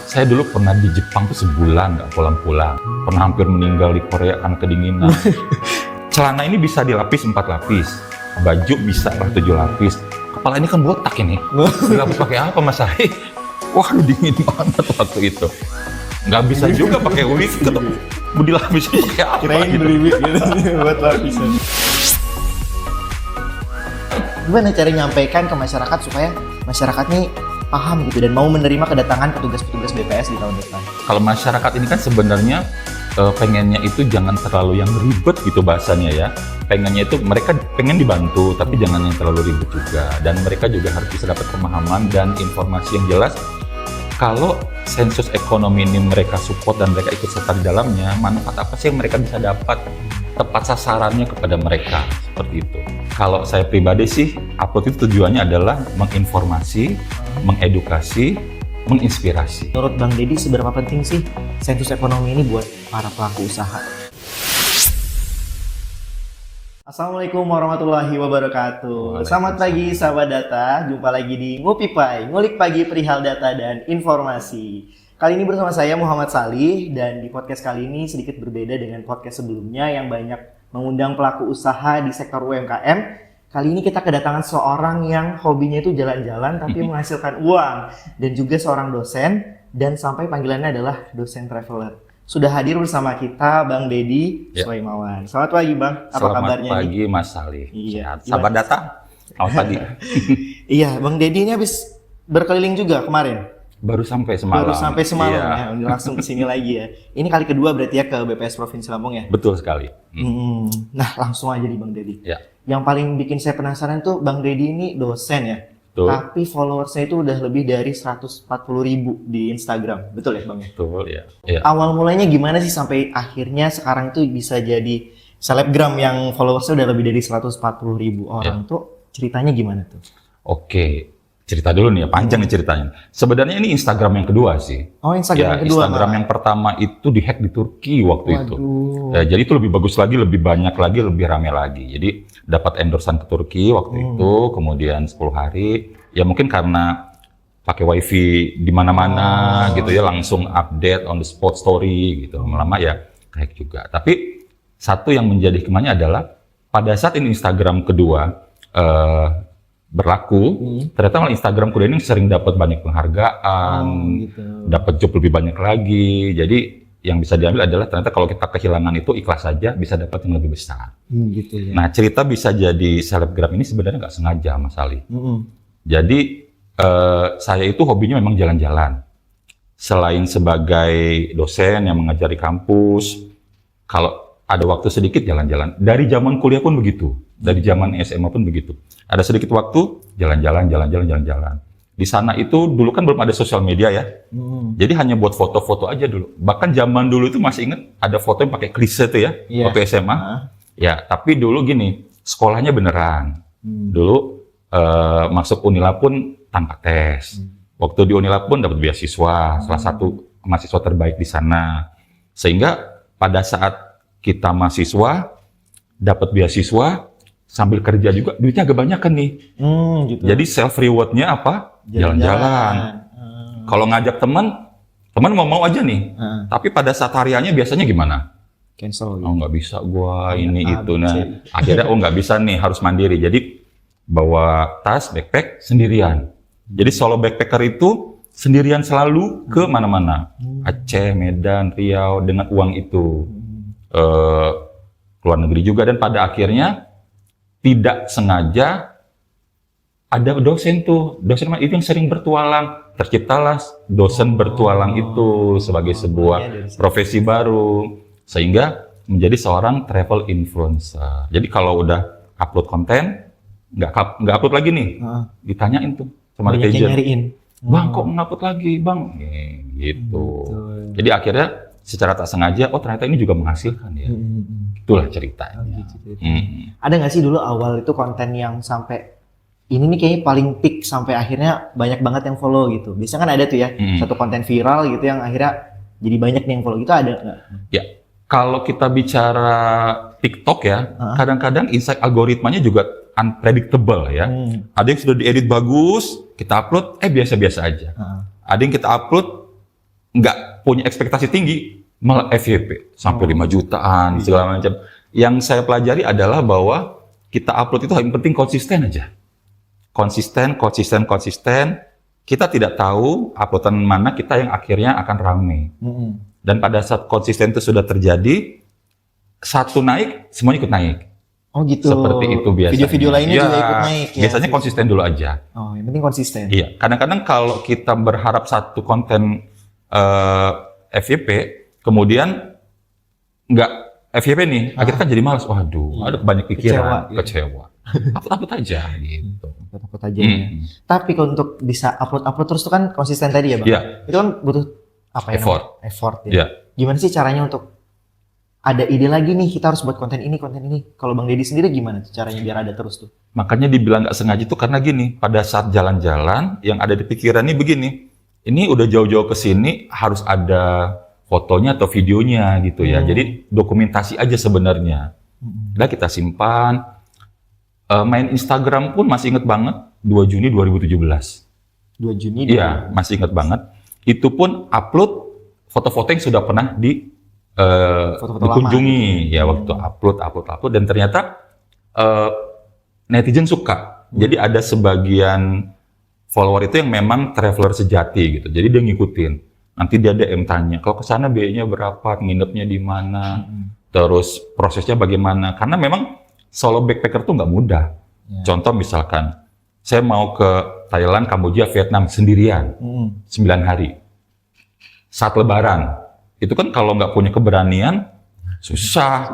Saya dulu pernah di Jepang tuh sebulan nggak pulang-pulang. Pernah hampir meninggal di Korea karena kedinginan. Celana ini bisa dilapis 4 lapis. Baju bisa lah 7 lapis. Kepala ini kan botak ini. Dilapis pakai apa Mas Ari? Wah, dingin banget waktu itu. Nggak bisa juga pakai wig gitu. Mau dilapis pakai apa? Kirain Gitu. beli wig gitu buat lapisan. Gimana cara nyampaikan ke masyarakat supaya masyarakat nih paham gitu dan mau menerima kedatangan petugas-petugas BPS di tahun depan? Kalau masyarakat ini kan sebenarnya pengennya itu jangan terlalu yang ribet gitu bahasanya ya. Pengennya itu mereka pengen dibantu, tapi jangan yang terlalu ribet juga. Dan mereka juga harus bisa dapat pemahaman dan informasi yang jelas. Kalau sensus ekonomi ini mereka support dan mereka ikut serta di dalamnya, manfaat apa sih yang mereka bisa dapat? Tepat sasarannya kepada mereka, seperti itu. Kalau saya pribadi sih, upload itu tujuannya adalah menginformasi, mengedukasi, menginspirasi. Menurut Bang Deddy, seberapa penting sih sensus ekonomi ini buat para pelaku usaha? Assalamualaikum warahmatullahi wabarakatuh. Selamat pagi sahabat data, jumpa lagi di Ngopi Pai, ngulik pagi perihal data dan informasi. Kali ini bersama saya Muhammad Salih, dan di podcast kali ini sedikit berbeda dengan podcast sebelumnya yang banyak mengundang pelaku usaha di sektor UMKM. Kali ini kita kedatangan seorang yang hobinya itu jalan-jalan tapi menghasilkan uang, dan juga seorang dosen, dan sampai panggilannya adalah dosen traveler. Sudah hadir bersama kita Bang Deddy Sulaimawan. Selamat pagi Bang, apa kabarnya? Selamat pagi Mas Salih. Iya. Sahabat data, selamat pagi. Iya, Bang Deddy ini habis berkeliling juga kemarin. Baru sampai semalam. Baru sampai semalam Iya. ya, langsung ke sini lagi ya. Ini kali kedua berarti ya ke BPS Provinsi Lampung ya? Betul sekali. Nah, langsung aja nih Bang Deddy. Ya. Yang paling bikin saya penasaran tuh Bang Deddy ini dosen ya. Betul. Tapi followersnya itu udah lebih dari 140.000 di Instagram. Betul ya Bang? Betul ya. Ya. Awal mulanya gimana sih sampai akhirnya sekarang itu bisa jadi selebgram yang followersnya udah lebih dari 140.000 orang tuh ceritanya gimana tuh? Oke, cerita dulu nih ya, panjang nih ceritanya. Sebenarnya ini Instagram yang kedua sih. Oh, Instagram yang kedua. Instagram yang pertama itu dihack di Turki waktu itu. Jadi itu lebih bagus lagi, lebih banyak lagi, lebih rame lagi. Jadi dapat endorsean ke Turki waktu itu, kemudian 10 hari. Ya mungkin karena pakai wifi di mana-mana gitu ya, langsung update on the spot story gitu. Lama-lama ya kayak juga. Tapi satu yang menjadi kemanya adalah pada saat ini Instagram kedua berlaku, ternyata malah Instagram kuda ini sering dapat banyak penghargaan, dapat job lebih banyak lagi. Jadi yang bisa diambil adalah ternyata kalau kita kehilangan itu ikhlas saja bisa dapat yang lebih besar. Gitu ya. Nah, cerita bisa jadi selebgram ini sebenarnya nggak sengaja Mas Ali. Jadi saya itu hobinya memang jalan-jalan. Selain sebagai dosen yang mengajar di kampus, kalau ada waktu sedikit jalan-jalan. Dari zaman kuliah pun begitu. Dari zaman SMA pun begitu. Ada sedikit waktu, jalan-jalan. Di sana itu dulu kan belum ada sosial media ya. Jadi hanya buat foto-foto aja dulu. Bahkan zaman dulu itu masih ingat ada foto yang pakai klise tuh ya, waktu SMA. Ya, tapi dulu gini, sekolahnya beneran. Dulu masuk Unila pun tanpa tes. Waktu di Unila pun dapat beasiswa, salah satu mahasiswa terbaik di sana. Sehingga pada saat kita mahasiswa dapat beasiswa sambil kerja juga duitnya agak banyak kan nih. Gitu. Jadi self rewardnya apa? Jalan-jalan. Kalau ngajak teman mau aja nih. Tapi pada saat hariannya biasanya gimana? Cancel. Oh nggak bisa gua ini itu. Nah akhirnya nggak bisa nih, harus mandiri. Jadi bawa tas backpack sendirian. Jadi solo backpacker itu sendirian selalu ke mana-mana. Aceh, Medan, Riau dengan uang itu. Keluar negeri juga, dan pada akhirnya tidak sengaja ada dosen itu yang sering bertualang, terciptalah dosen bertualang itu sebagai sebuah profesi baru, sehingga menjadi seorang travel influencer. Jadi kalau udah upload konten nggak upload lagi nih, ditanyain tuh sama netizen, Bang kok ngupload lagi Bang, gitu. Jadi akhirnya secara tak sengaja, ternyata ini juga menghasilkan ya. Itulah ceritanya. Ada nggak sih dulu awal itu konten yang sampai ini nih kayaknya paling peak sampai akhirnya banyak banget yang follow gitu? Biasanya kan ada tuh ya, satu konten viral gitu yang akhirnya jadi banyak nih yang follow, gitu ada nggak? Ya, kalau kita bicara TikTok ya, kadang-kadang insight algoritmanya juga unpredictable ya. Ada yang sudah diedit bagus, kita upload, biasa-biasa aja. Ada yang kita upload, nggak punya ekspektasi tinggi, malah FYP sampai 5 jutaan segala macam. Yang saya pelajari adalah bahwa kita upload itu yang penting konsisten aja. Konsisten. Kita tidak tahu uploadan mana kita yang akhirnya akan rame. Dan pada saat konsisten itu sudah terjadi, satu naik, semuanya ikut naik. Oh gitu. Seperti itu biasanya. Video-video lainnya juga ikut naik ya. Biasanya konsisten dulu aja. Oh, yang penting konsisten. Iya. Kadang-kadang kalau kita berharap satu konten FYP, kemudian nggak FYP nih, akhirnya kan jadi malas. Waduh, ada banyak pikiran, kecewa. Upload aja gitu. Upload aja ya. Tapi kalau untuk bisa upload terus itu kan konsisten tadi ya Bang? Iya. Itu kan butuh apa ya? Effort ya. Iya. Gimana sih caranya untuk ada ide lagi nih, kita harus buat konten ini. Kalau Bang Deddy sendiri gimana tuh caranya biar ada terus tuh? Makanya dibilang nggak sengaja itu karena gini, pada saat jalan-jalan yang ada di pikiran ini begini, ini udah jauh-jauh ke sini harus ada fotonya atau videonya gitu ya. Jadi dokumentasi aja sebenarnya. Udah kita simpan. Main Instagram pun masih inget banget 2 Juni 2017. 2 Juni? Iya, masih inget banget. Itu pun upload foto-foto yang sudah pernah dikunjungi ya waktu upload dan ternyata netizen suka. Jadi ada sebagian follower itu yang memang traveler sejati gitu. Jadi dia ngikutin. Nanti dia DM tanya, kalau ke sana biayanya berapa, nginepnya di mana, terus prosesnya bagaimana. Karena memang solo backpacker tuh nggak mudah. Contoh misalkan, saya mau ke Thailand, Kamboja, Vietnam sendirian 9 hari. Saat Lebaran. Itu kan kalau nggak punya keberanian, susah.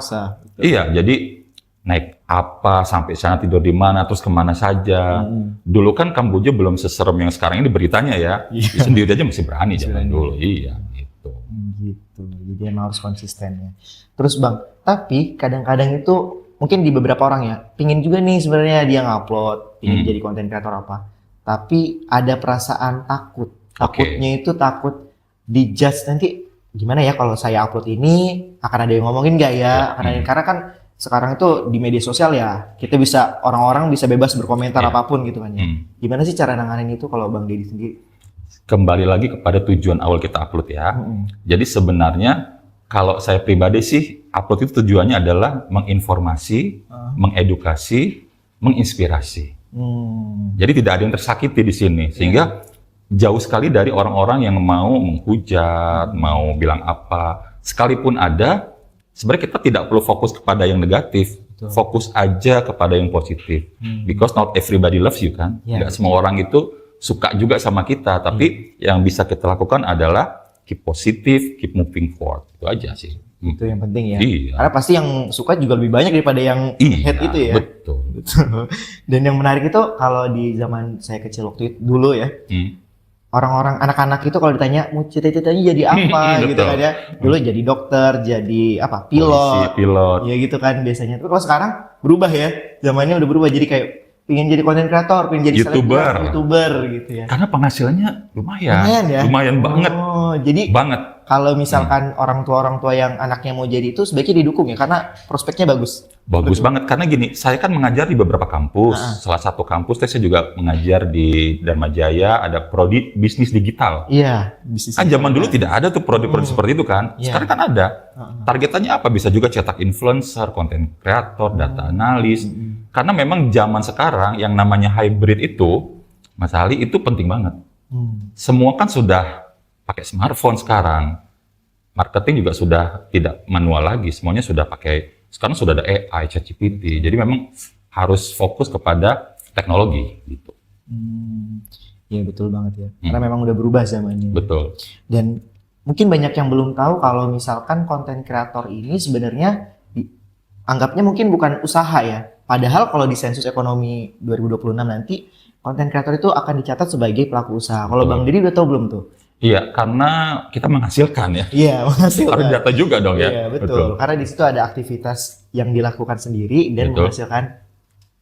Iya, jadi naik apa, sampai sana tidur di mana, terus kemana saja. Dulu kan Kamboja belum seserem yang sekarang ini beritanya ya. Sendiri aja masih berani zaman dulu. Iya, gitu. Gitu, jadi emang harus konsisten ya. Terus Bang, tapi kadang-kadang itu mungkin di beberapa orang ya, pingin juga nih sebenarnya dia ngupload, pingin jadi konten kreator apa. Tapi ada perasaan takut. Takutnya itu takut dijudge nanti. Gimana ya kalau saya upload ini akan ada yang ngomongin nggak ya? Karena kan sekarang itu di media sosial ya kita bisa orang-orang bisa bebas berkomentar apapun gitu kan ya. Gimana sih cara nanganin itu kalau Bang Deddy sendiri? Kembali lagi kepada tujuan awal kita upload ya. Jadi sebenarnya kalau saya pribadi sih upload itu tujuannya adalah menginformasi, mengedukasi, menginspirasi. Jadi tidak ada yang tersakiti di sini sehingga jauh sekali dari orang-orang yang mau menghujat, mau bilang apa. Sekalipun ada, sebenarnya kita tidak perlu fokus kepada yang negatif. Fokus aja kepada yang positif. Because not everybody loves you kan. Nggak semua orang itu suka juga sama kita. Tapi yang bisa kita lakukan adalah keep positif, keep moving forward. Itu aja sih. Itu yang penting ya. Iya. Karena pasti yang suka juga lebih banyak daripada yang hate itu ya. Betul. Dan yang menarik itu kalau di zaman saya kecil waktu itu dulu ya. Orang-orang anak-anak itu kalau ditanya mau cita-citanya jadi apa gitu kan ya. Dulu jadi dokter, jadi apa? Pilot. Ya gitu kan biasanya. Tapi kalau sekarang berubah ya. Zamannya udah berubah jadi kayak pengen jadi konten kreator, pengen jadi YouTuber gitu ya. Karena penghasilannya lumayan. Lumayan banget. Oh, jadi kalau misalkan orang tua yang anaknya mau jadi itu sebaiknya didukung ya karena prospeknya bagus. Bagus banget karena gini, saya kan mengajar di beberapa kampus. Salah satu kampus saya juga mengajar di Dharma Jaya, ada prodi bisnis digital. Iya, bisnis. Kan zaman dulu tidak ada tuh prodi-prodi seperti itu kan. Sekarang kan ada. Targetannya apa? Bisa juga cetak influencer, konten kreator, data analis. Karena memang zaman sekarang yang namanya hybrid itu, Mas Ali, itu penting banget. Semua kan sudah pakai smartphone sekarang. Marketing juga sudah tidak manual lagi, semuanya sudah pakai. Sekarang sudah ada AI, ChatGPT. Jadi memang harus fokus kepada teknologi gitu. Iya betul banget ya. Karena memang udah berubah zamannya. Betul. Dan mungkin banyak yang belum tahu kalau misalkan konten kreator ini sebenarnya anggapnya mungkin bukan usaha ya. Padahal kalau di sensus ekonomi 2026 nanti konten kreator itu akan dicatat sebagai pelaku usaha. Kalau Bang Deddy udah tahu belum tuh? Iya, karena kita menghasilkan ya. Iya, menghasilkan. Harus data juga dong ya. Iya, betul. Karena di situ ada aktivitas yang dilakukan sendiri dan menghasilkan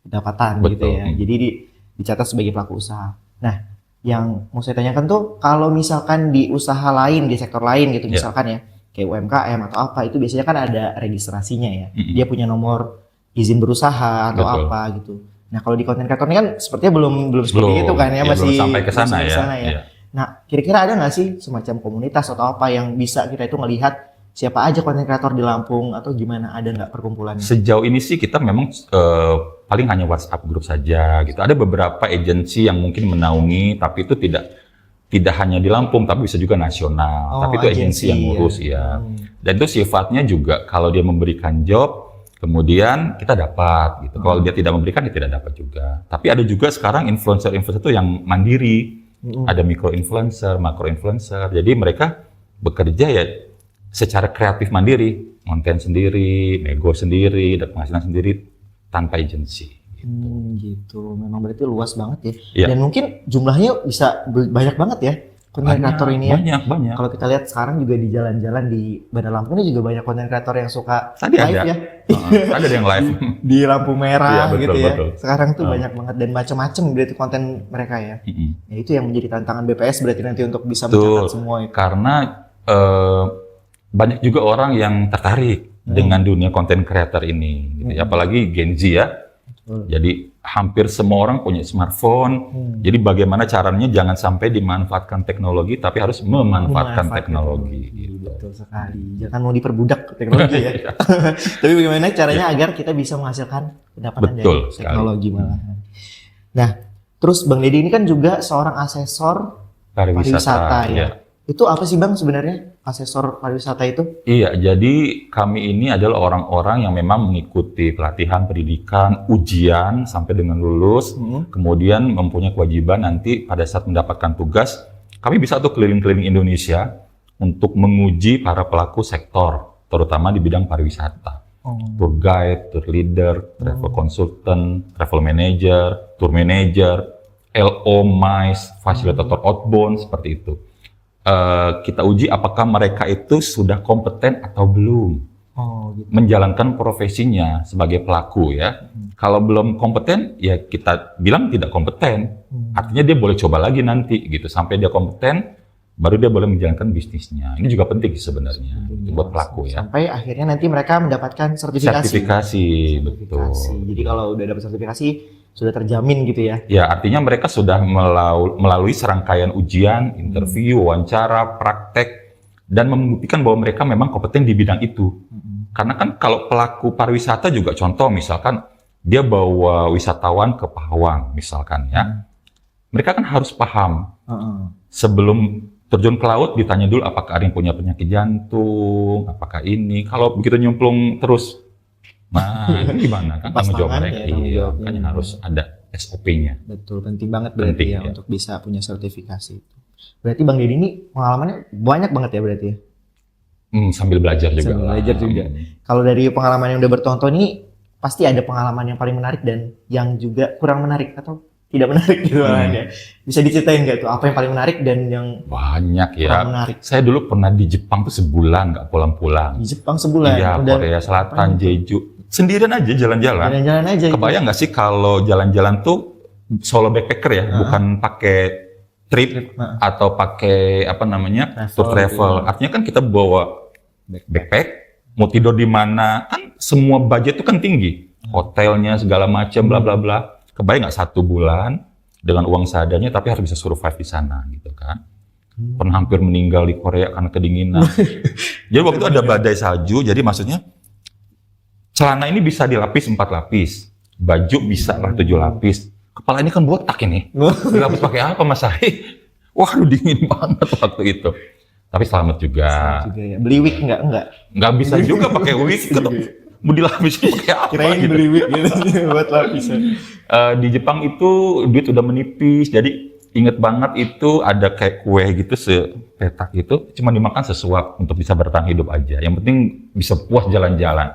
pendapatan gitu ya. Jadi dicatat sebagai pelaku usaha. Nah, yang mau saya tanyakan tuh kalau misalkan di usaha lain, di sektor lain gitu misalkan ya, kayak UMKM atau apa itu biasanya kan ada registrasinya ya. Dia punya nomor izin berusaha atau apa gitu. Nah, kalau di konten kreator ini kan sepertinya belum seperti itu kan ya, masih belum sampai ke sana ya. Nah, kira-kira ada nggak sih semacam komunitas atau apa yang bisa kita itu ngelihat siapa aja konten kreator di Lampung atau gimana, ada nggak perkumpulannya? Sejauh ini sih kita memang paling hanya WhatsApp grup saja gitu. Ada beberapa agensi yang mungkin menaungi, tapi itu tidak hanya di Lampung, tapi bisa juga nasional. Tapi itu agensi yang ngurus ya. Dan itu sifatnya juga kalau dia memberikan job, kemudian kita dapat gitu. Kalau dia tidak memberikan, dia tidak dapat juga. Tapi ada juga sekarang influencer-influencer itu yang mandiri. Ada micro influencer, makro influencer. Jadi mereka bekerja ya secara kreatif mandiri, konten sendiri, nego sendiri, dan penghasilan sendiri tanpa agensi. Gitu. Memang berarti luas banget ya. Iya. Dan mungkin jumlahnya bisa banyak banget ya konten kreator ini ya. Banyak. Kalau kita lihat sekarang juga di jalan-jalan di Bandar Lampung ini juga banyak konten kreator yang suka Tadi live ada. ya. Ada yang live. Di lampu merah Iya, betul, gitu ya. betul. Sekarang tuh banyak banget dan macam-macam berarti konten mereka ya. Ya itu yang menjadi tantangan BPS berarti nanti untuk bisa mencatat semua itu. Karena banyak juga orang yang tertarik dengan dunia konten creator ini, gitu ya. Apalagi Gen Z ya. Jadi hampir semua orang punya smartphone. Jadi bagaimana caranya jangan sampai dimanfaatkan teknologi, tapi harus memanfaatkan teknologi. Gitu. Betul sekali. Jangan mau diperbudak teknologi ya. Tapi bagaimana caranya agar kita bisa menghasilkan pendapatan dari teknologi malahan. Nah, terus Bang Deddy ini kan juga seorang asesor pariwisata ya. Itu apa sih Bang sebenarnya asesor pariwisata itu? Iya, jadi kami ini adalah orang-orang yang memang mengikuti pelatihan, pendidikan, ujian sampai dengan lulus, kemudian mempunyai kewajiban nanti pada saat mendapatkan tugas, kami bisa tuh keliling-keliling Indonesia untuk menguji para pelaku sektor, terutama di bidang pariwisata. Tour guide, tour leader, travel consultant, travel manager, tour manager, LO, MICE, fasilitator outbound, seperti itu. Kita uji apakah mereka itu sudah kompeten atau belum gitu. menjalankan profesinya sebagai pelaku ya. Kalau belum kompeten ya kita bilang tidak kompeten. Artinya dia boleh coba lagi nanti gitu sampai dia kompeten baru dia boleh menjalankan bisnisnya. Ini juga penting sebenarnya buat pelaku ya. Sampai akhirnya nanti mereka mendapatkan sertifikasi. Betul. Jadi kalau udah dapat sertifikasi sudah terjamin gitu ya? Ya, artinya mereka sudah melalui serangkaian ujian, interview, wawancara, praktek, dan membuktikan bahwa mereka memang kompeten di bidang itu. Karena kan kalau pelaku pariwisata juga contoh, misalkan dia bawa wisatawan ke Pahawang, misalkan ya. Mereka kan harus paham. Sebelum terjun ke laut, ditanya dulu apakah ada yang punya penyakit jantung, apakah ini. Kalau begitu nyemplung terus, nah, ini gimana kan tanggung jawab mereka? Iya, makanya harus ada SOP-nya. Betul, penting banget berarti ya untuk bisa punya sertifikasi itu. Berarti Bang Deddy ini pengalamannya banyak banget ya berarti ya? Sambil belajar juga. Kalau dari pengalaman yang udah bertonton ini, pasti ada pengalaman yang paling menarik dan yang juga kurang menarik atau tidak menarik gitu ya. Bisa diceritain nggak tuh apa yang paling menarik dan yang banyak ya? Kurang menarik. Saya dulu pernah di Jepang tuh sebulan nggak pulang-pulang. Di Jepang sebulan? Iya, Korea Selatan, Jeju. Sendirian aja jalan-jalan. Jalan-jalan aja. Kebayang nggak sih kalau jalan-jalan tuh solo backpacker ya, bukan pakai trip atau pakai apa namanya tour travel. Artinya kan kita bawa backpack, mau tidur di mana, kan semua budget itu kan tinggi, hotelnya segala macam, bla bla bla. Kebayang nggak 1 bulan dengan uang seadanya, tapi harus bisa survive di sana gitu kan? Pernah hampir meninggal di Korea karena kedinginan. Jadi waktu itu ada badai salju, jadi maksudnya celana ini bisa dilapis 4 lapis, baju bisa lah 7 lapis. Kepala ini kan botak ini, dilapis pakai apa Mas Ari? Waduh dingin banget waktu itu. Tapi selamat juga. Ya. Beli wig nggak bisa juga pakai wig. Mau dilapis pakai apa? Kirain gitu. beli wig gitu buat lapisan. Di Jepang itu duit udah menipis, jadi inget banget itu ada kayak kue gitu sepetak gitu, cuma dimakan sesuap untuk bisa bertahan hidup aja. Yang penting bisa puas jalan-jalan.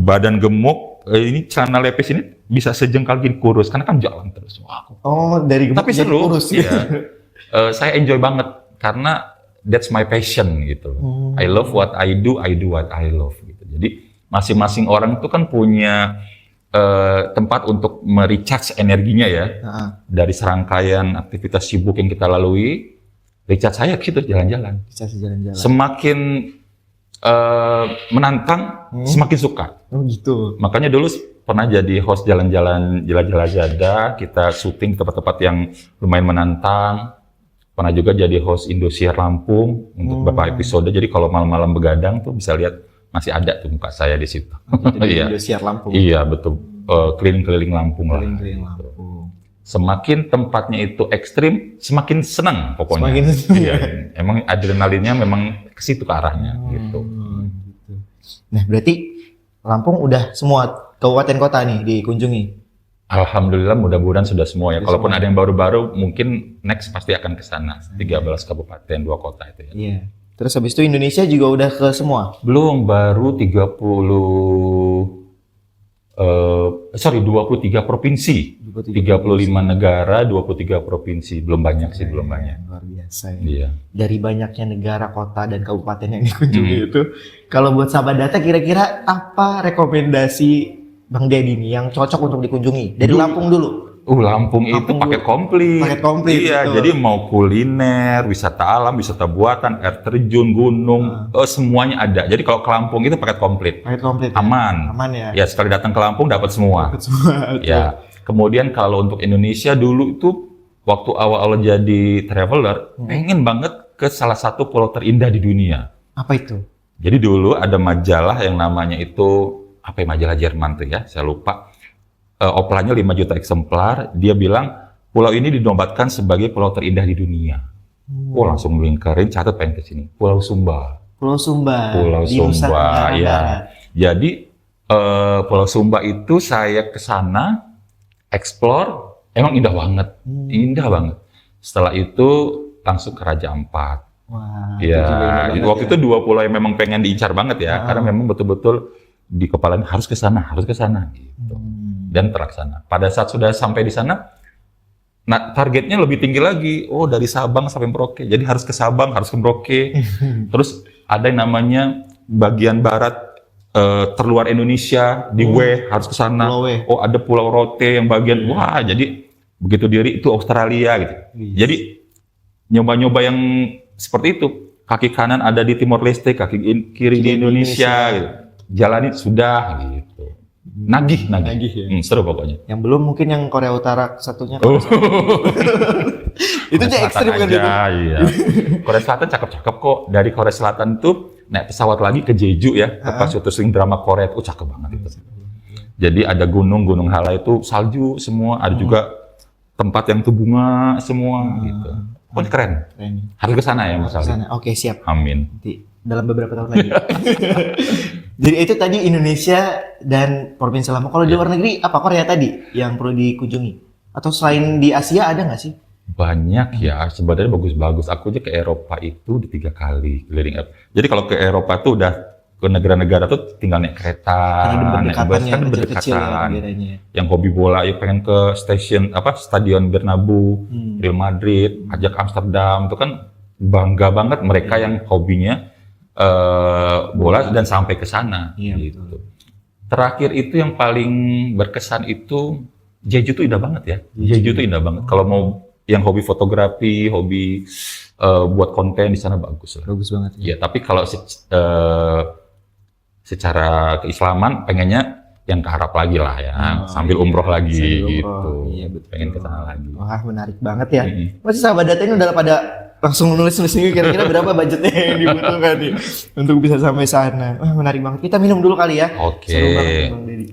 Badan gemuk, ini celana lepis ini bisa sejengkal gini kurus, karena kan jalan terus. Wow. Oh, dari gemuk tapi jadi seru. kurus Ya. Saya enjoy banget karena that's my passion gitu. I love what I do what I love gitu. Jadi masing-masing orang itu kan punya tempat untuk merecharge energinya ya. Dari serangkaian aktivitas sibuk yang kita lalui, recharge saya gitu jalan-jalan. Semakin menantang, semakin suka. Oh gitu. Makanya dulu pernah jadi host jalan-jalan jelajah-jelajah, kita syuting di tempat-tempat yang lumayan menantang. Pernah juga jadi host Indosiar Lampung untuk beberapa episode. Jadi kalau malam-malam begadang tuh bisa lihat masih ada tuh muka saya di situ. Jadi Iya. Indosiar Lampung. Iya, betul. Keliling-keliling Lampung lah. Keliling-keliling Gitu. Lampung. Semakin tempatnya itu ekstrim, semakin senang pokoknya. Semakin senang. Iya, emang adrenalinnya memang ke situ ke arahnya gitu. Gitu. Nah, berarti Lampung udah semua kabupaten kota nih dikunjungi. Alhamdulillah mudah-mudahan sudah semua ya. Sudah Kalaupun semua. ada yang baru-baru, mungkin next pasti akan ke sana. 13 kabupaten, 2 kota itu ya. Iya. Terus habis itu Indonesia juga udah ke semua. Belum, baru 23 provinsi. 35 negara, 23 provinsi. Belum banyak sih, belum banyak. Luar biasa ya. Iya. Dari banyaknya negara, kota, dan kabupaten yang dikunjungi itu, kalau buat sahabat data kira-kira apa rekomendasi Bang Deddy nih yang cocok untuk dikunjungi? Dari Lampung dulu. Lampung itu Lampung paket komplit. Paket komplit, Iya, betul. jadi mau kuliner, wisata alam, wisata buatan, air terjun, gunung, semuanya ada. Jadi kalau ke Lampung itu paket komplit. Paket komplit. Ya? Aman. Aman ya. Ya, sekali datang ke Lampung dapat semua. Dapat semua. Betul. Ya. Kemudian kalau untuk Indonesia dulu itu waktu awal-awal jadi traveler, pengen banget ke salah satu pulau terindah di dunia. Apa itu? Jadi dulu ada majalah yang namanya itu apa ya, majalah Jerman tuh ya, saya lupa. Oplanya 5 juta eksemplar, dia bilang pulau ini dinobatkan sebagai pulau terindah di dunia. Oh, langsung melingkarin, catat pengen ke sini. Pulau Sumba. Pulau Sumba. Pulau di Nusa Sumba, Tenggara ya. Barat. Jadi Pulau Sumba itu saya ke sana explore, emang indah banget, indah banget. Setelah itu langsung ke Raja Ampat. Wah, Ya, itu juga indah banget waktu itu 2 pulau yang memang pengen diincar banget ya, karena memang betul-betul di kepalanya harus ke sana gitu. Dan terlaksana. Pada saat sudah sampai di sana, nah targetnya lebih tinggi lagi. Oh, dari Sabang sampai Merauke. Jadi harus ke Sabang, harus ke Merauke. Terus ada yang namanya bagian barat terluar Indonesia di W, harus ke sana. Pulau W. Oh, ada Pulau Rote yang bagian wah, jadi begitu diri itu Australia gitu. Jadi nyoba-nyoba yang seperti itu. Kaki kanan ada di Timor Leste, kaki kiri di Indonesia gitu. Jalani sudah gitu. Nagih ya. Seru pokoknya. Yang belum mungkin yang Korea Utara satunya. Oh. Itu aja ekstrim kan itu. Iya. Korea Selatan cakep-cakep kok. Dari Korea Selatan tuh naik pesawat lagi ke Jeju ya, tempat syuting drama Korea. Oh, cakep banget itu. Jadi ada gunung Hala itu salju semua, ada juga tempat yang tuh bunga semua gitu. Pokoknya keren. Harus ke sana ya Mas Ali. Sana. Oke, siap. Amin. Nanti dalam beberapa tahun lagi. Jadi itu tadi Indonesia dan Provinsi Lampung. Kalau di luar negeri apa Korea tadi yang perlu dikunjungi? Atau selain di Asia ada nggak sih? Banyak ya, sebenarnya bagus-bagus. Aku aja ke Eropa itu di 3 kali keliling. Jadi kalau ke Eropa tuh udah ke negara-negara tuh tinggal naik kereta, Karena naik bus kan kecil-kecil ya berdekatan. negaranya. Yang hobi bola ya pengen ke Stadion Bernabeu, Real Madrid, ajak Amsterdam itu kan bangga banget mereka yang hobinya bola dan sampai ke sana. Iya, gitu. Terakhir itu yang paling berkesan itu Jeju tuh indah banget ya. Jeju tuh indah banget. Kalau mau yang hobi fotografi, hobi buat konten di sana bagus lah. Bagus banget. Ya, tapi kalau secara keislaman pengennya yang ke Arab lagi lah ya, sambil umroh lagi Sambil umroh. gitu. Iya, betul. Pengen ke sana lagi. Wah, menarik banget ya. Masih sahabat data ini udah pada langsung nulis-nulis nih kira-kira berapa budgetnya yang dibutuhkan nih untuk bisa sampai sana. Wah, menarik banget. Kita minum dulu kali ya. Oke. Seru banget nih, Bang Deddy.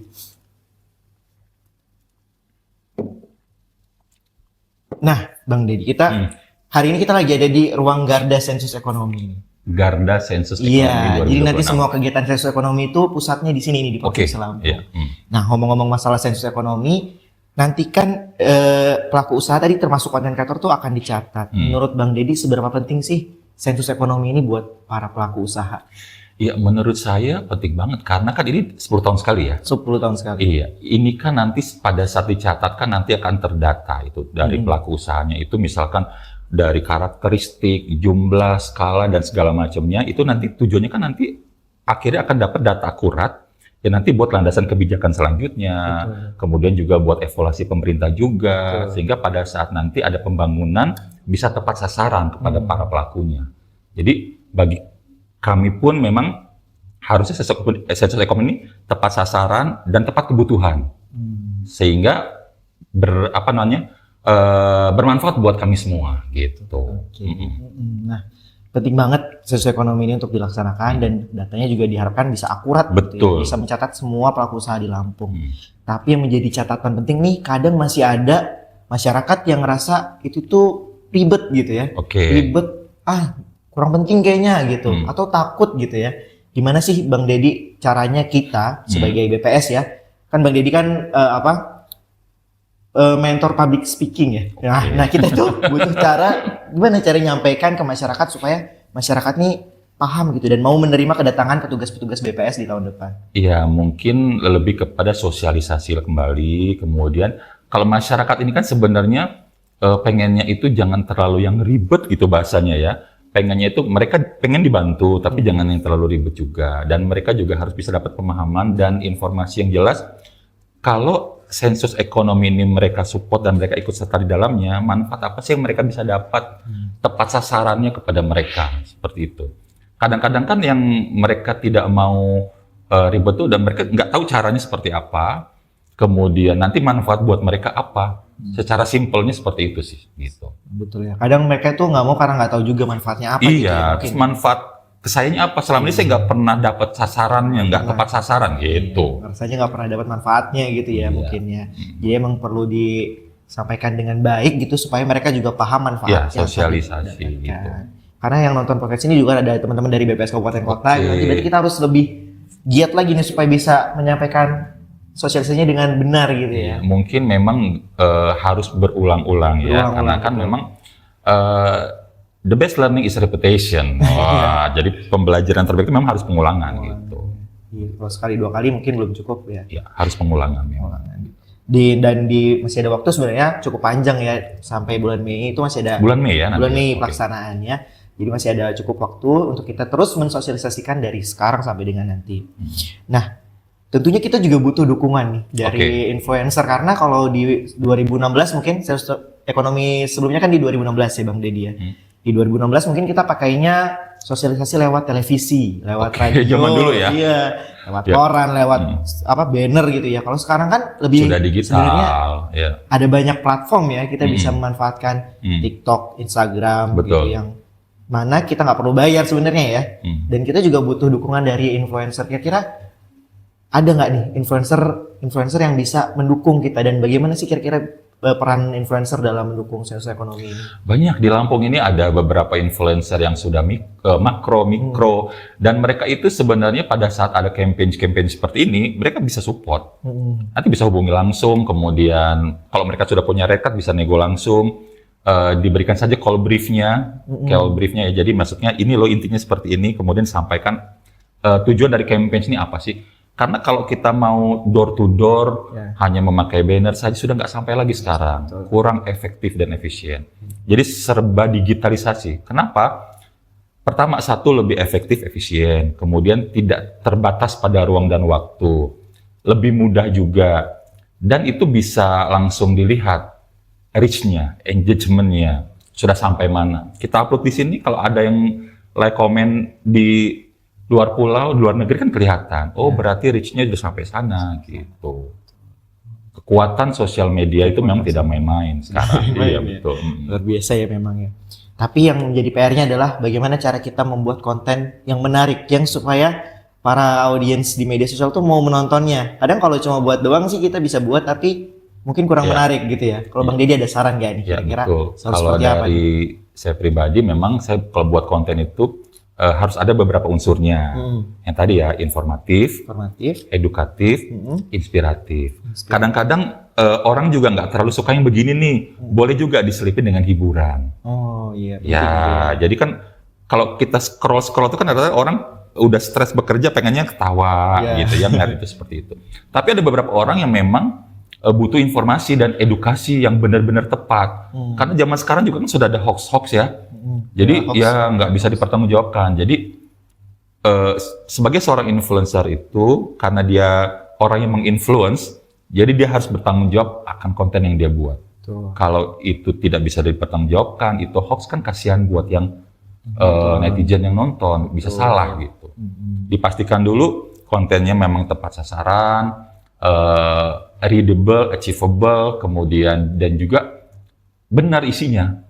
Nah, Bang Deddy, kita hari ini kita lagi ada di ruang Garda Sensus Ekonomi ini. Garda Sensus Ekonomi Iya, 2026. jadi nanti semua kegiatan sensus ekonomi itu pusatnya di sini nih di Oke. Provinsi Lampung. Iya. Nah, ngomong-ngomong masalah sensus ekonomi, nanti kan pelaku usaha tadi termasuk konten kreator tuh akan dicatat. Menurut Bang Deddy seberapa penting sih sensus ekonomi ini buat para pelaku usaha? Iya, menurut saya penting banget karena kan ini 10 tahun sekali ya. 10 tahun sekali. Iya, ini kan nanti pada saat dicatatkan nanti akan terdata itu dari pelaku usahanya itu misalkan dari karakteristik, jumlah, skala dan segala macamnya itu nanti tujuannya kan nanti akhirnya akan dapat data akurat yang nanti buat landasan kebijakan selanjutnya, kemudian juga buat evaluasi pemerintah juga sehingga pada saat nanti ada pembangunan bisa tepat sasaran kepada para pelakunya. Jadi bagi kami pun memang harusnya sensus ekonomi ini tepat sasaran dan tepat kebutuhan. Sehingga bermanfaat buat kami semua gitu. Oke. Nah, penting banget sosioekonomi ini untuk dilaksanakan dan datanya juga diharapkan bisa akurat gitu ya, Betul. bisa mencatat semua pelaku usaha di Lampung. Tapi yang menjadi catatan penting nih, kadang masih ada masyarakat yang ngerasa itu tuh ribet gitu ya. Oke. Ribet, kurang penting kayaknya gitu, atau takut gitu ya. Gimana sih Bang Deddy caranya kita sebagai BPS ya? Kan Bang Deddy kan mentor public speaking ya. Nah kita tuh butuh gimana cara nyampaikan ke masyarakat supaya masyarakat nih paham gitu dan mau menerima kedatangan petugas-petugas BPS di tahun depan. Iya, mungkin lebih kepada sosialisasi kembali. Kemudian kalau masyarakat ini kan sebenarnya pengennya itu jangan terlalu yang ribet gitu bahasanya ya. Pengennya itu mereka pengen dibantu, tapi jangan yang terlalu ribet juga. Dan mereka juga harus bisa dapat pemahaman dan informasi yang jelas. Kalau sensus ekonomi ini mereka support dan mereka ikut serta di dalamnya, manfaat apa sih yang mereka bisa dapat? Tepat sasarannya kepada mereka, seperti itu. Kadang-kadang kan yang mereka tidak mau ribet tuh dan mereka nggak tahu caranya seperti apa. Kemudian nanti manfaat buat mereka apa? Secara simpelnya seperti itu sih, gitu. Betul ya. Kadang mereka tuh nggak mau karena nggak tahu juga manfaatnya apa gitu ya. Iya, terus manfaat ke sayanya apa? Selama ini saya nggak pernah dapat sasarannya, nggak tepat sasaran gitu. Rasanya nggak pernah dapat manfaatnya gitu ya mungkin ya. Jadi emang perlu disampaikan dengan baik gitu supaya mereka juga paham manfaatnya. Iya, sosialisasi gitu. Karena yang nonton podcast ini juga ada teman-teman dari BPS Kabupaten Kota. Gitu. Berarti kita harus lebih giat lagi nih supaya bisa menyampaikan sosialisasinya dengan benar gitu ya. Mungkin memang harus berulang-ulang ya, karena kan memang the best learning is repetition. Wah, jadi pembelajaran terbaik itu memang harus pengulangan gitu. Kalau sekali dua kali mungkin belum cukup ya. Ya, harus pengulangan memang. Masih ada waktu sebenarnya cukup panjang ya, sampai bulan Mei itu masih ada. Bulan Mei ya nanti. Bulan Mei pelaksanaannya. Jadi masih ada cukup waktu untuk kita terus mensosialisasikan dari sekarang sampai dengan nanti. Nah, tentunya kita juga butuh dukungan nih dari influencer, karena kalau di 2016 mungkin ekonomi sebelumnya kan di 2016 ya Bang Deddy ya. Di 2016 mungkin kita pakainya sosialisasi lewat televisi, lewat radio, zaman dulu ya. Iya, lewat koran, lewat banner gitu ya. Kalau sekarang kan lebih sudah digital. Ya. Ada banyak platform ya, kita bisa memanfaatkan TikTok, Instagram gitu yang mana kita nggak perlu bayar sebenarnya ya. Dan kita juga butuh dukungan dari influencer. Kira-kira ada nggak nih influencer yang bisa mendukung kita, dan bagaimana sih kira-kira peran influencer dalam mendukung sosioekonomi ini? Banyak di Lampung ini ada beberapa influencer yang sudah makro, mikro, dan mereka itu sebenarnya pada saat ada campaign seperti ini, mereka bisa support. Nanti bisa hubungi langsung, kemudian kalau mereka sudah punya rekat bisa nego langsung. Diberikan saja call briefnya ya. Jadi maksudnya ini loh intinya seperti ini, kemudian sampaikan tujuan dari campaign ini apa sih? Karena kalau kita mau door to door hanya memakai banner saja sudah nggak sampai lagi sekarang, kurang efektif dan efisien. Jadi serba digitalisasi. Kenapa? Pertama, satu lebih efektif, efisien, kemudian tidak terbatas pada ruang dan waktu, lebih mudah juga, dan itu bisa langsung dilihat reach-nya, engagement-nya, sudah sampai mana. Kita upload di sini, kalau ada yang like, komen di luar pulau, luar negeri kan kelihatan. Oh, berarti reach-nya sudah sampai sana, gitu. Kekuatan sosial media itu memang tidak main-main sekarang. Iya, betul. Luar biasa ya memang ya. Tapi yang menjadi PR-nya adalah bagaimana cara kita membuat konten yang menarik, yang supaya para audiens di media sosial tuh mau menontonnya. Kadang kalau cuma buat doang sih kita bisa buat, tapi mungkin kurang menarik gitu ya. Kalau Bang Deddy ada saran nggak nih kira-kira? Kalau dari saya pribadi memang saya kalau buat konten itu harus ada beberapa unsurnya. Yang tadi ya informatif, edukatif, inspiratif. Kadang-kadang orang juga nggak terlalu suka yang begini nih. Boleh juga diselipin dengan hiburan. Oh iya. Ya, jadi kan kalau kita scroll itu kan ada orang udah stres bekerja pengennya ketawa gitu ya, ngeliat itu seperti itu. Tapi ada beberapa orang yang memang butuh informasi dan edukasi yang benar-benar tepat. Karena zaman sekarang juga kan sudah ada hoax ya. Jadi ya nggak bisa dipertanggungjawabkan. Jadi sebagai seorang influencer itu, karena dia orang yang menginfluence, jadi dia harus bertanggung jawab akan konten yang dia buat. Kalau itu tidak bisa dipertanggungjawabkan, itu hoax kan kasihan buat yang netizen yang nonton, bisa salah gitu. Dipastikan dulu kontennya memang tepat sasaran, readable, achievable, kemudian dan juga benar isinya.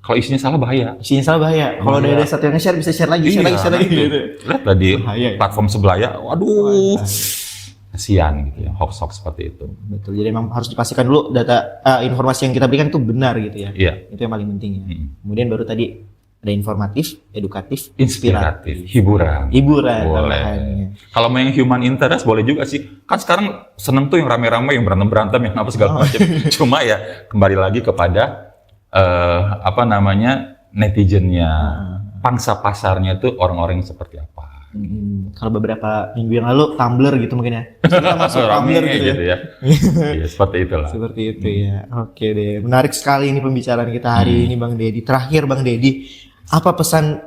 Kalau isinya salah bahaya. Isinya salah bahaya. Kalau Bahaya. ada satu yang nge-share bisa share lagi, share Iya, lagi itu. gitu. Lihat tadi Bahaya ya. platform sebelah ya, waduh, kasihan gitu ya, hoax-hoax seperti itu. Betul. Jadi memang harus dipastikan dulu data informasi yang kita berikan itu benar gitu ya. Iya. Itu yang paling penting ya. Mm. Kemudian baru tadi ada informatif, edukatif, Inspiratif, hiburan. hiburan Boleh. tambahannya. Kalau mau yang human interest boleh juga sih. Kan sekarang seneng tuh yang rame-rame, yang berantem-berantem, yang apa segala macam. Cuma ya kembali lagi kepada netizennya, pangsa pasarnya itu orang-orang yang seperti apa. Kalau beberapa minggu yang lalu Tumblr gitu mungkin ya. Kita masuk Rame Tumblr gitu ya. Iya, seperti itulah. Seperti itu ya. Oke deh. Menarik sekali ini pembicaraan kita hari ini Bang Dedi. Terakhir Bang Dedi, apa pesan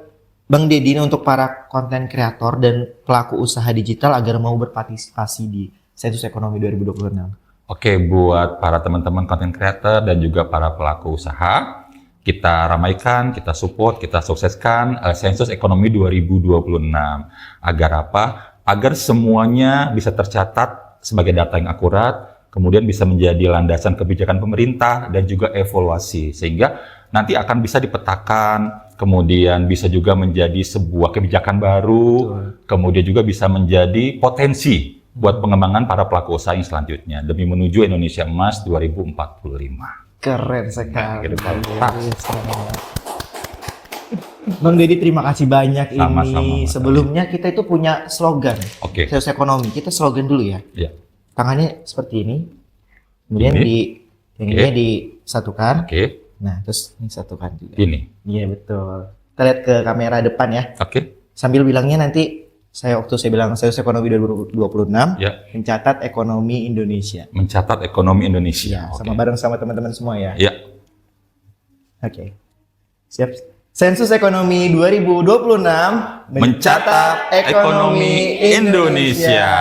Bang Dedi ini untuk para konten kreator dan pelaku usaha digital agar mau berpartisipasi di Sensus Ekonomi 2026? Oke, buat para teman-teman content creator dan juga para pelaku usaha, kita ramaikan, kita support, kita sukseskan Sensus Ekonomi 2026. Agar apa? Agar semuanya bisa tercatat sebagai data yang akurat, kemudian bisa menjadi landasan kebijakan pemerintah dan juga evaluasi. Sehingga nanti akan bisa dipetakan, kemudian bisa juga menjadi sebuah kebijakan baru, kemudian juga bisa menjadi potensi buat pengembangan para pelaku usaha yang selanjutnya demi menuju Indonesia Emas 2045. Keren sekali. Gitu. Bang Dedi, terima kasih banyak Sama-sama, ini. Mas. Sebelumnya kita itu punya slogan. Oke. Sensus Ekonomi. Kita slogan dulu ya. Ya. Tangannya seperti ini. Kemudian Ini. yang Oke. ini disatukan. Oke. Nah, terus ini satukan juga. Ini. Iya, betul. Kita lihat ke kamera depan ya. Oke. Sambil bilangnya nanti waktu saya bilang Sensus Ekonomi 2026 Ya. mencatat ekonomi Indonesia. Mencatat ekonomi Indonesia. Ya, sama bareng sama teman-teman semua ya. Ya. Oke. Siap. Sensus Ekonomi 2026 Mencatat ekonomi Indonesia.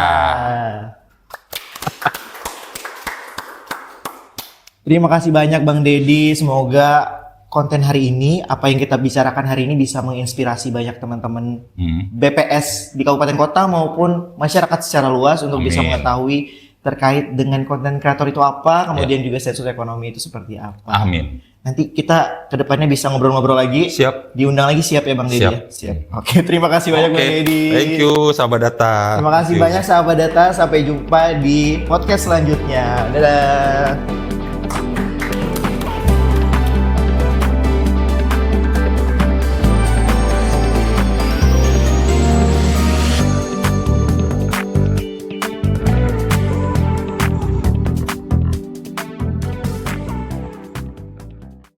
Terima kasih banyak Bang Dedi. Semoga konten hari ini, apa yang kita bicarakan hari ini bisa menginspirasi banyak teman-teman BPS di kabupaten kota maupun masyarakat secara luas untuk bisa Amin. mengetahui terkait dengan konten kreator itu apa, kemudian juga sensus ekonomi itu seperti apa. Amin. Nanti kita kedepannya bisa ngobrol-ngobrol lagi. Siap. Diundang lagi, siap ya Bang Dedi? Siap. Ya? Siap. Oke, terima kasih banyak Bang Dedi. Thank you, sahabat data. Terima kasih banyak sahabat data. Sampai jumpa di podcast selanjutnya. Dadah.